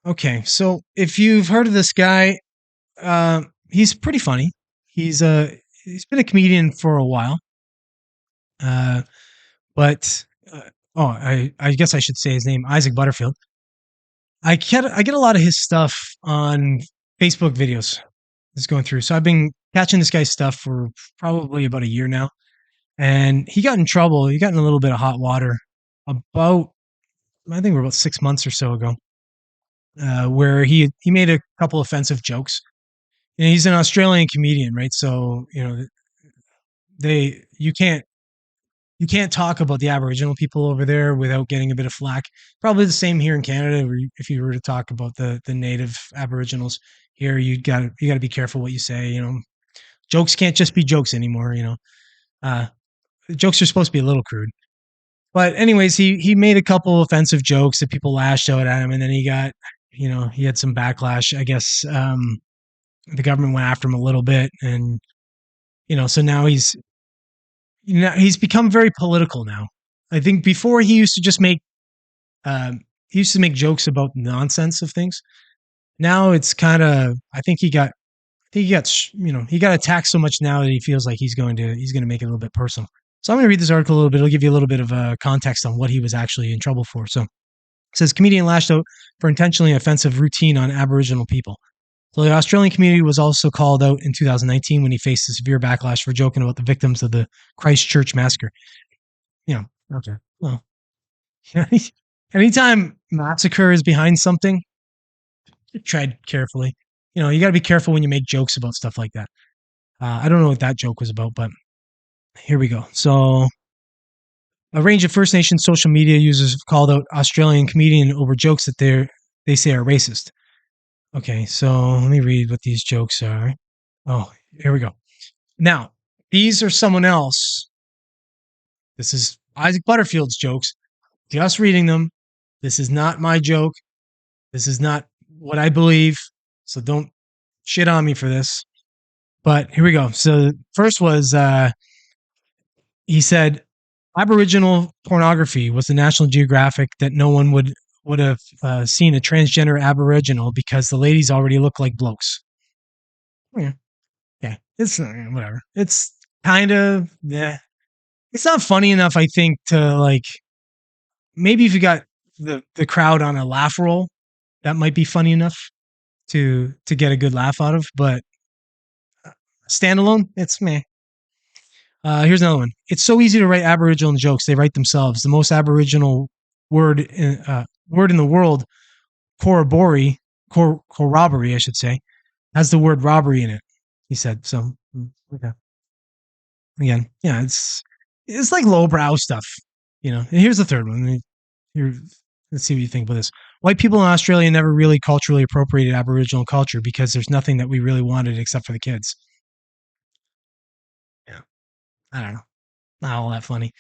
Okay, so if you've heard of this guy, he's pretty funny. He's he's been a comedian for a while, uh, but I guess I should say his name, Isaac Butterfield. I get a lot of his stuff on Facebook videos. That's going through. So I've been catching this guy's stuff for probably about a year now, and he got in trouble. He got in a little bit of hot water about I think we're about 6 months or so ago, where he made a couple offensive jokes. And he's an Australian comedian, right? So they you can't talk about the Aboriginal people over there without getting a bit of flack. Probably the same here in Canada, where if you were to talk about the native Aboriginals here, you got to be careful what you say. Jokes can't just be jokes anymore. Uh, jokes are supposed to be a little crude. But anyways, he made a couple offensive jokes that people lashed out at him, and then he had some backlash. I guess the government went after him a little bit, and so now he's become very political now. I think before he used to just make jokes about nonsense of things. Now it's kind of he got attacked so much now that he feels like he's going to make it a little bit personal. So I'm going to read this article a little bit. It'll give you a little bit of context on what he was actually in trouble for. So it says comedian lashed out for intentionally offensive routine on Aboriginal people. So the Australian community was also called out in 2019 when he faced a severe backlash for joking about the victims of the Christchurch massacre. Okay. Well, anytime massacre is behind something, tread carefully. You got to be careful when you make jokes about stuff like that. I don't know what that joke was about, but here we go. So, a range of First Nations social media users have called out Australian comedian over jokes that they say are racist. Okay, so let me read what these jokes are. Oh, here we go. Now, these are someone else. This is Isaac Butterfield's jokes. Just reading them. This is not my joke. This is not what I believe. So don't shit on me for this. But here we go. So first was he said Aboriginal pornography was the National Geographic that no one would have seen a transgender Aboriginal because the ladies already look like blokes. Yeah, yeah. It's whatever. It's kind of yeah. It's not funny enough, I think, to like maybe if you got the crowd on a laugh roll, that might be funny enough to get a good laugh out of. But standalone, it's meh. Here's another one. It's so easy to write Aboriginal jokes. They write themselves. The most Aboriginal word in the world, corroboree, I should say, has the word robbery in it. He said. So okay. Again, yeah, it's like lowbrow stuff. And here's the third one. Here, let's see what you think about this. White people in Australia never really culturally appropriated Aboriginal culture because there's nothing that we really wanted except for the kids. Yeah, I don't know. Not all that funny.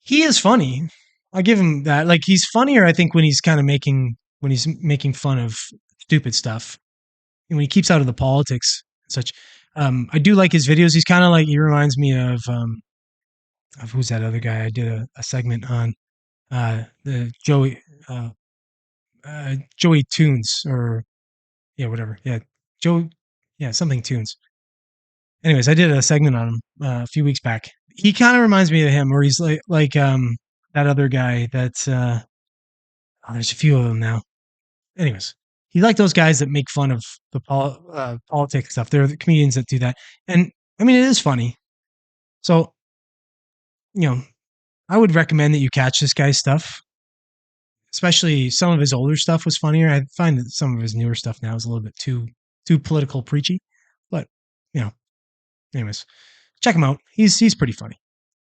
He is funny. I'll give him that. Like he's funnier, I think, when he's making fun of stupid stuff. And when he keeps out of the politics and such. I do like his videos. He's kind of like he reminds me of who's that other guy I did a segment on the Joey Tunes or yeah whatever yeah Joe yeah something Tunes. Anyways, I did a segment on him a few weeks back. He kind of reminds me of him, where he's like that other guy that's there's a few of them now. Anyways, he's like those guys that make fun of the politics stuff. They're the comedians that do that, and I mean it is funny. So I would recommend that you catch this guy's stuff. Especially some of his older stuff was funnier. I find that some of his newer stuff now is a little bit too political preachy. But anyways, check him out. He's pretty funny.